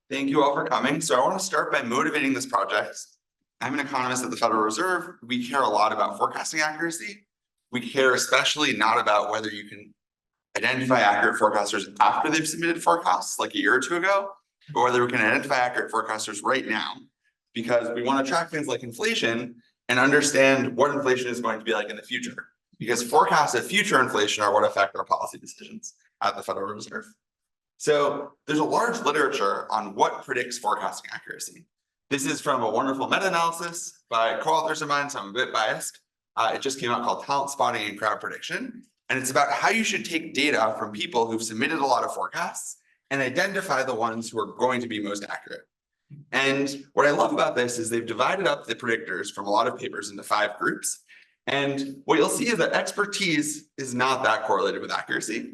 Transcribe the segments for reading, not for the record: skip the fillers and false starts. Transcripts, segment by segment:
Thank you all for coming. So I want to start by motivating this project. I'm an economist at the Federal Reserve. We care a lot about forecasting accuracy. We care especially not about whether you can identify accurate forecasters after they've submitted forecasts like a year or two ago, but whether we can identify accurate forecasters right now, because we want to track things like inflation and understand what inflation is going to be like in the future, because forecasts of future inflation are what affect our policy decisions at the Federal Reserve. So there's a large literature on what predicts forecasting accuracy. This is from a wonderful meta-analysis by co-authors of mine, so I'm a bit biased. It just came out called Talent Spotting and Crowd Prediction. And it's about how you should take data from people who've submitted a lot of forecasts and identify the ones who are going to be most accurate. And what I love about this is they've divided up the predictors from a lot of papers into 5 groups. And what you'll see is that expertise is not that correlated with accuracy.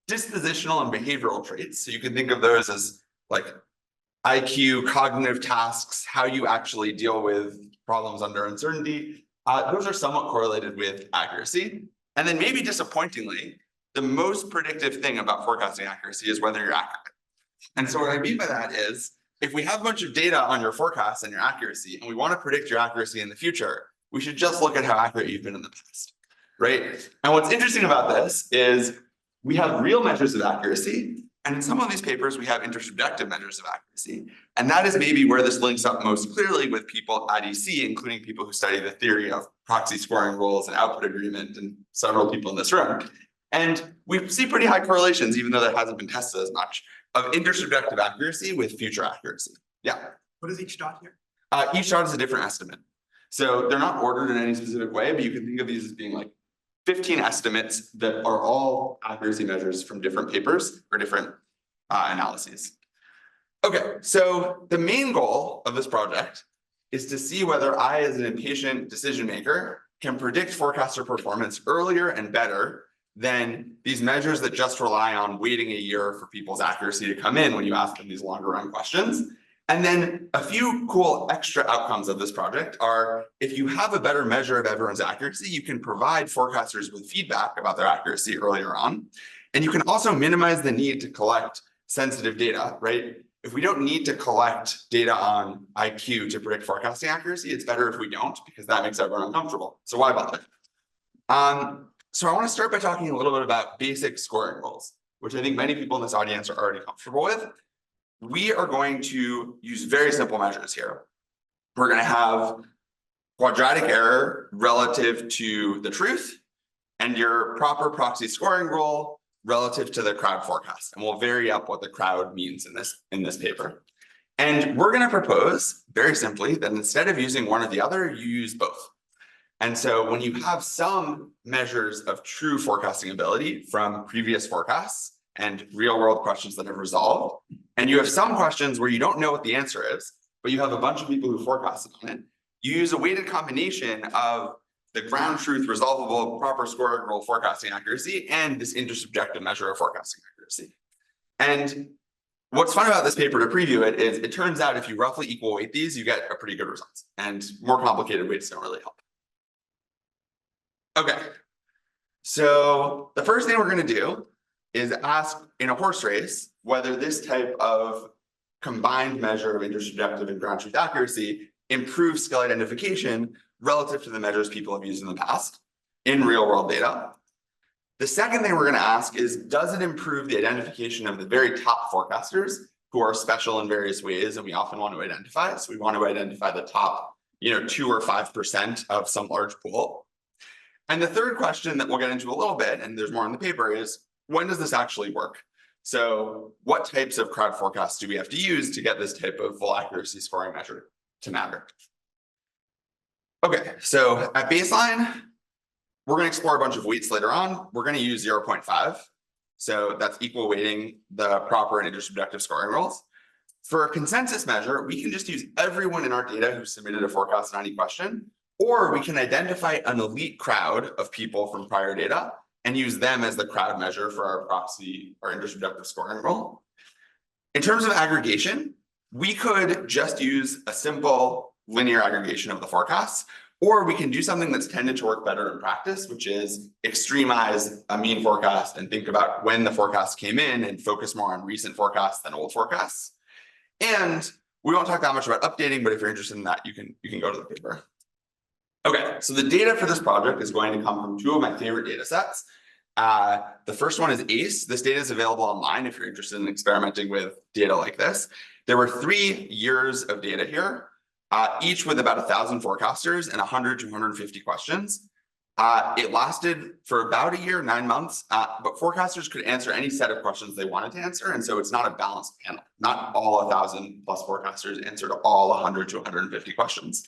Dispositional and behavioral traits, so you can think of those as like IQ, cognitive tasks, how you actually deal with problems under uncertainty. Those are somewhat correlated with accuracy. And then maybe disappointingly, the most predictive thing about forecasting accuracy is whether you're accurate. And so what I mean by that is, if we have a bunch of data on your forecasts and your accuracy, and we want to predict your accuracy in the future, we should just look at how accurate you've been in the past, right? And what's interesting about this is we have real measures of accuracy, and in some of these papers, we have intersubjective measures of accuracy. And that is maybe where this links up most clearly with people at EC, including people who study the theory of proxy scoring rules and output agreement, and several people in this room. And we see pretty high correlations, even though that hasn't been tested as much, of intersubjective accuracy with future accuracy. Yeah. What is each dot here? Each dot is a different estimate. So they're not ordered in any specific way, but you can think of these as being like 15 estimates that are all accuracy measures from different papers or different analyses. Okay, so the main goal of this project is to see whether I, as an impatient decision maker, can predict forecaster performance earlier and better than these measures that just rely on waiting a year for people's accuracy to come in when you ask them these longer run questions. And then a few cool extra outcomes of this project are, if you have a better measure of everyone's accuracy, you can provide forecasters with feedback about their accuracy earlier on. And you can also minimize the need to collect sensitive data, right? If we don't need to collect data on IQ to predict forecasting accuracy, it's better if we don't, because that makes everyone uncomfortable. So why bother? So I want to start by talking a little bit about basic scoring rules, which I think many people in this audience are already comfortable with. We are going to use very simple measures here. We're going to have quadratic error relative to the truth and your proper proxy scoring rule relative to the crowd forecast. And we'll vary up what the crowd means in this paper. And we're going to propose very simply that instead of using one or the other, you use both. And so when you have some measures of true forecasting ability from previous forecasts and real world questions that have resolved, and you have some questions where you don't know what the answer is, but you have a bunch of people who forecasted on it, you use a weighted combination of the ground truth resolvable proper scoring rule forecasting accuracy and this intersubjective measure of forecasting accuracy. And what's fun about this paper, to preview it, is it turns out if you roughly equal weight these, you get a pretty good results, and more complicated weights don't really help. Okay, so the first thing we're going to do is ask in a horse race whether this type of combined measure of intersubjective and ground truth accuracy improves skill identification relative to the measures people have used in the past in real world data. The second thing we're going to ask is, does it improve the identification of the very top forecasters who are special in various ways and we often want to identify? So we want to identify the top 2 or 5% of some large pool. And the third question that we'll get into a little bit, and there's more in the paper, is when does this actually work? So what types of crowd forecasts do we have to use to get this type of full accuracy scoring measure to matter? Okay, so at baseline, we're going to explore a bunch of weights later on. We're going to use 0.5. So that's equal weighting the proper and intersubjective scoring rules. For a consensus measure, we can just use everyone in our data who submitted a forecast on any question, or we can identify an elite crowd of people from prior data and use them as the crowd measure for our proxy or intersubjective scoring rule. In terms of aggregation, we could just use a simple linear aggregation of the forecasts, or we can do something that's tended to work better in practice, which is extremize a mean forecast and think about when the forecast came in and focus more on recent forecasts than old forecasts. And we won't talk that much about updating, but if you're interested in that, you can go to the paper. Okay, so the data for this project is going to come from two of my favorite data sets. The first one is ACE. This data is available online if you're interested in experimenting with data like this. There were 3 years of data here, each with about 1,000 forecasters and 100 to 150 questions. It lasted for about a year, 9 months, but forecasters could answer any set of questions they wanted to answer. And so it's not a balanced panel. Not all 1,000 plus forecasters answered all 100 to 150 questions.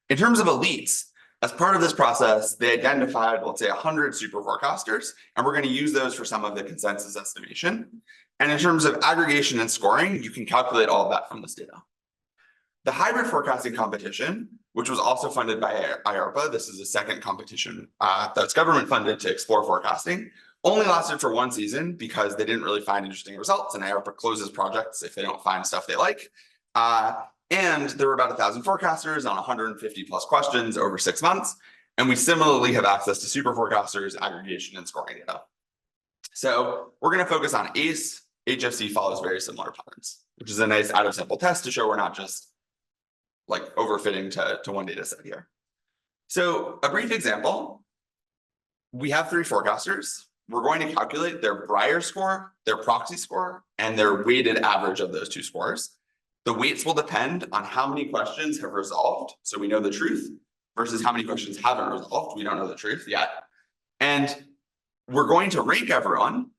In terms of elites, as part of this process, they identified, let's say, 100 super forecasters, and we're going to use those for some of the consensus estimation. And in terms of aggregation and scoring, you can calculate all of that from this data. The hybrid forecasting competition, which was also funded by IARPA, this is a second competition that's government funded to explore forecasting, only lasted for 1 season because they didn't really find interesting results, and IARPA closes projects if they don't find stuff they like. And there were about 1,000 forecasters on 150 plus questions over 6 months. And we similarly have access to super forecasters, aggregation, and scoring data. So we're going to focus on ACE. HFC follows very similar patterns, which is a nice out of sample test to show we're not just like overfitting to one data set here. So a brief example, we have 3 forecasters. We're going to calculate their Breyer score, their proxy score, and their weighted average of those 2 scores. The weights will depend on how many questions have resolved, so we know the truth, versus how many questions haven't resolved. We don't know the truth yet. And we're going to rank everyone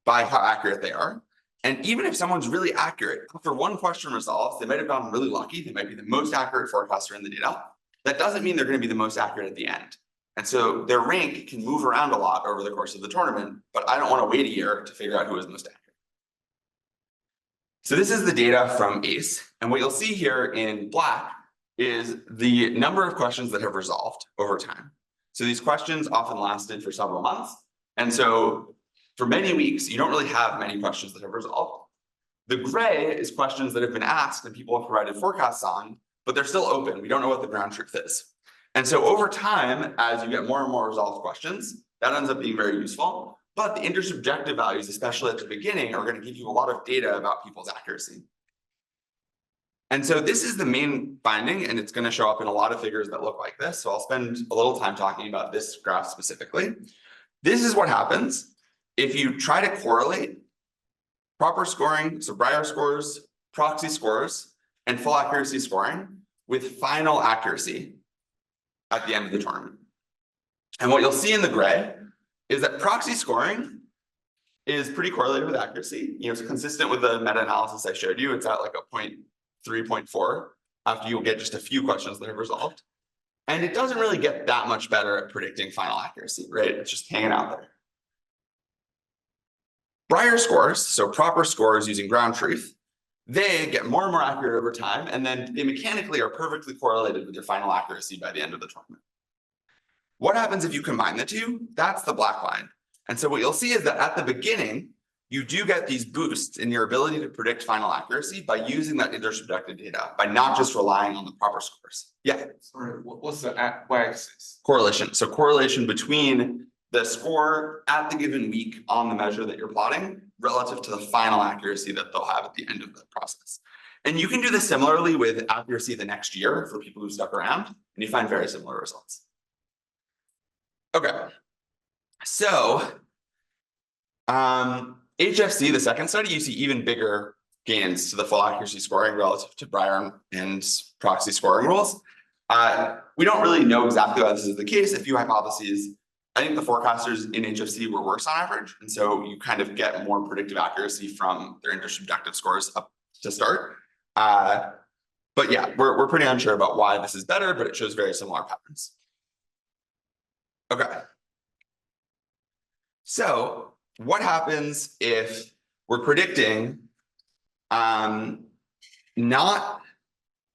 by how accurate they are. And even if someone's really accurate, after 1 question resolves, they might have gotten really lucky. They might be the most accurate forecaster in the data. That doesn't mean they're going to be the most accurate at the end. And so their rank can move around a lot over the course of the tournament, but I don't want to wait a year to figure out who is most accurate. So this is the data from ACE. And what you'll see here in black is the number of questions that have resolved over time. So these questions often lasted for several months. And so for many weeks, you don't really have many questions that have resolved. The gray is questions that have been asked and people have provided forecasts on, but they're still open. We don't know what the ground truth is. And so over time, as you get more and more resolved questions, that ends up being very useful. But the intersubjective values, especially at the beginning, are going to give you a lot of data about people's accuracy. And so this is the main finding, and it's going to show up in a lot of figures that look like this. So I'll spend a little time talking about this graph specifically. This is what happens if you try to correlate proper scoring, so Breyer scores, proxy scores, and full accuracy scoring with final accuracy at the end of the tournament. And what you'll see in the gray is that proxy scoring is pretty correlated with accuracy. You know, it's consistent with the meta-analysis I showed you. It's at like a 0.3, 0.4 after you'll get just a few questions that have resolved. And it doesn't really get that much better at predicting final accuracy, right? It's just hanging out there. Breyer scores, so proper scores using ground truth, they get more and more accurate over time, and then they mechanically are perfectly correlated with your final accuracy by the end of the tournament. What happens if you combine the two? That's the black line. And so what you'll see is that at the beginning, you do get these boosts in your ability to predict final accuracy by using that intersubjective data, by not just relying on the proper scores. Yeah. Sorry, what's the y-axis? Correlation. So correlation between the score at the given week on the measure that you're plotting relative to the final accuracy that they'll have at the end of the process. And you can do this similarly with accuracy the next year for people who stuck around, and you find very similar results. Okay, so HFC, the second study, you see even bigger gains to the full accuracy scoring relative to Breyer and proxy scoring rules. We don't really know exactly why this is the case. A few hypotheses. I think the forecasters in HFC were worse on average, and so you kind of get more predictive accuracy from their intersubjective scores up to start. But yeah, we're pretty unsure about why this is better, but it shows very similar patterns. Okay. So what happens if we're predicting not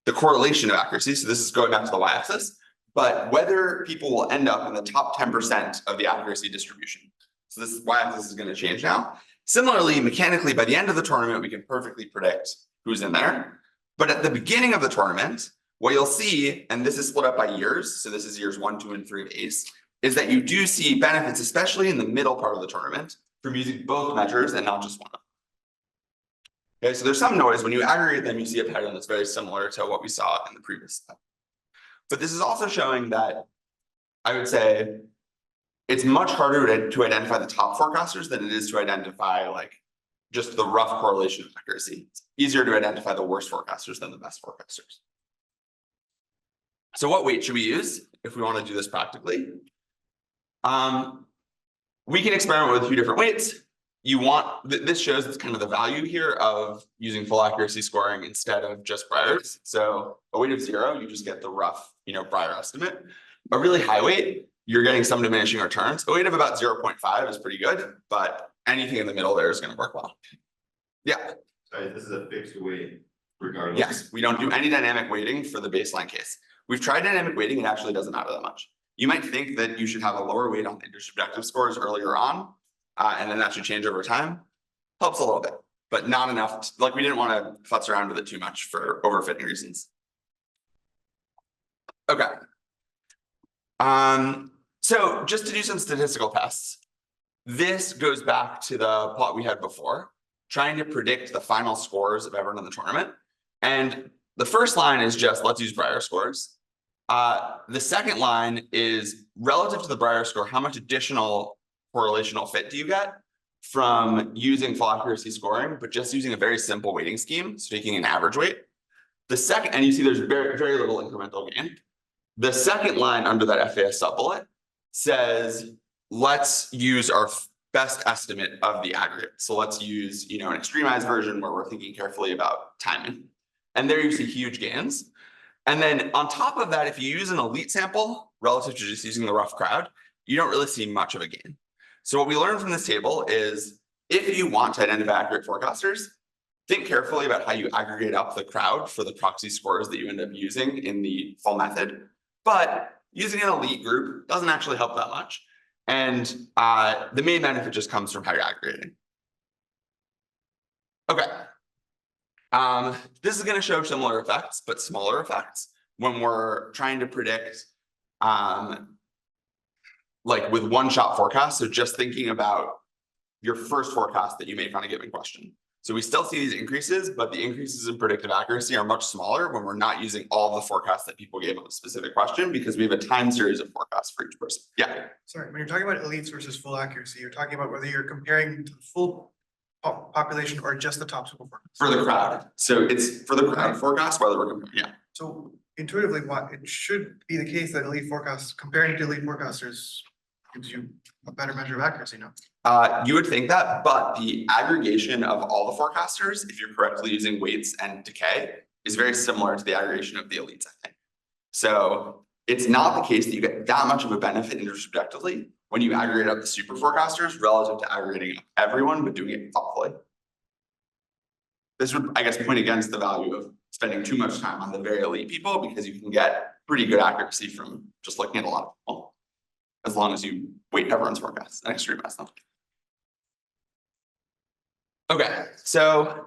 the correlation of accuracy, so this is going back to the y-axis, but whether people will end up in the top 10% of the accuracy distribution. So this y-axis is going to change now. Similarly, mechanically, by the end of the tournament, we can perfectly predict who's in there. But at the beginning of the tournament, what you'll see, and this is split up by years, so this is years 1, 2, and 3 of ACE, is that you do see benefits, especially in the middle part of the tournament, from using both measures and not just one of them. Okay, so there's some noise. When you aggregate them, you see a pattern that's very similar to what we saw in the previous step. But this is also showing that I would say it's much harder to identify the top forecasters than it is to identify like just the rough correlation of accuracy. It's easier to identify the worst forecasters than the best forecasters. So what weight should we use if we want to do this practically? We can experiment with a few different weights. This shows it's kind of the value here of using full accuracy scoring instead of just Breyer's. So a weight of 0, you just get the rough, Breyer estimate. A really high weight, you're getting some diminishing returns. A weight of about 0.5 is pretty good, but anything in the middle there is going to work well. Yeah. Sorry, this is a fixed weight regardless. Yes, we don't do any dynamic weighting for the baseline case. We've tried dynamic weighting, it actually doesn't matter that much. You might think that you should have a lower weight on the intersubjective scores earlier on, and then that should change over time. Helps a little bit, but not enough. Like we didn't want to futz around with it too much for overfitting reasons. Okay. So just to do some statistical tests, this goes back to the plot we had before, trying to predict the final scores of everyone in the tournament. And the first line is just, let's use Breyer scores. The second line is relative to the Breyer score, how much additional correlational fit do you get from using full accuracy scoring, but just using a very simple weighting scheme, so taking an average weight. The second, and you see there's very, very little incremental gain. The second line under that FAS subbullet says, let's use our best estimate of the aggregate. So let's use, an extremized version where we're thinking carefully about timing. And there you see huge gains. And then on top of that, if you use an elite sample relative to just using the rough crowd, you don't really see much of a gain. So what we learned from this table is if you want to identify accurate forecasters, think carefully about how you aggregate up the crowd for the proxy scores that you end up using in the full method. But using an elite group doesn't actually help that much. And the main benefit just comes from how you're aggregating. Okay. This is going to show similar effects, but smaller effects when we're trying to predict like with one-shot forecasts. So just thinking about your first forecast that you make on a given question. So we still see these increases, but the increases in predictive accuracy are much smaller when we're not using all the forecasts that people gave on a specific question, because we have a time series of forecasts for each person. Yeah. Sorry, when you're talking about elites versus full accuracy, you're talking about whether you're comparing to the full population or just the top super forecast. For the crowd. So it's for the crowd forecast, whether we're comparing, yeah. So intuitively, what it should be the case that elite forecasts, comparing to elite forecasters gives you a better measure of accuracy, no? You would think that, but the aggregation of all the forecasters, if you're correctly using weights and decay, is very similar to the aggregation of the elites, I think. So it's not the case that you get that much of a benefit intersubjectively when you aggregate up the super forecasters relative to aggregating up everyone, but doing it thoughtfully. This would, I guess, point against the value of spending too much time on the very elite people, because you can get pretty good accuracy from just looking at a lot of people, as long as you weight everyone's forecasts and extremize them. Okay, so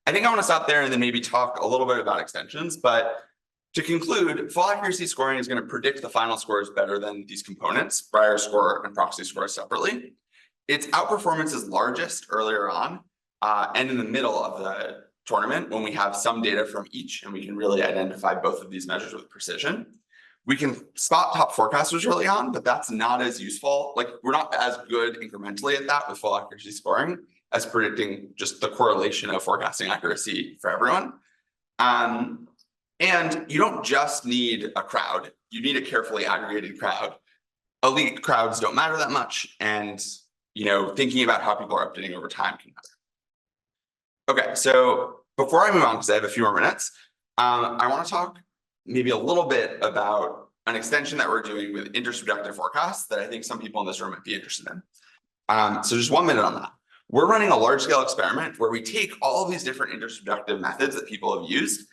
I think I want to stop there and then maybe talk a little bit about extensions. But to conclude, full accuracy scoring is going to predict the final scores better than these components, Breyer score and proxy score separately. Its outperformance is largest earlier on and in the middle of the tournament when we have some data from each and we can really identify both of these measures with precision. We can spot top forecasters early on, but that's not as useful. Like we're not as good incrementally at that with full accuracy scoring as predicting just the correlation of forecasting accuracy for everyone. And you don't just need a crowd, you need a carefully aggregated crowd. Elite crowds don't matter that much. And thinking about how people are updating over time can matter. Okay, so before I move on, because I have a few more minutes, I want to talk maybe a little bit about an extension that we're doing with intersubjective forecasts that I think some people in this room might be interested in. So just 1 minute on that. We're running a large scale experiment where we take all of these different intersubjective methods that people have used,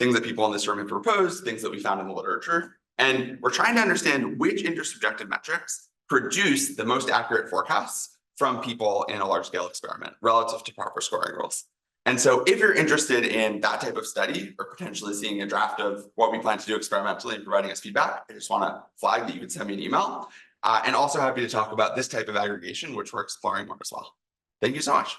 things that people in this room have proposed, things that we found in the literature, and we're trying to understand which intersubjective metrics produce the most accurate forecasts from people in a large scale experiment relative to proper scoring rules. And so if you're interested in that type of study or potentially seeing a draft of what we plan to do experimentally and providing us feedback, I just want to flag that you can send me an email. And also happy to talk about this type of aggregation, which we're exploring more as well. Thank you so much.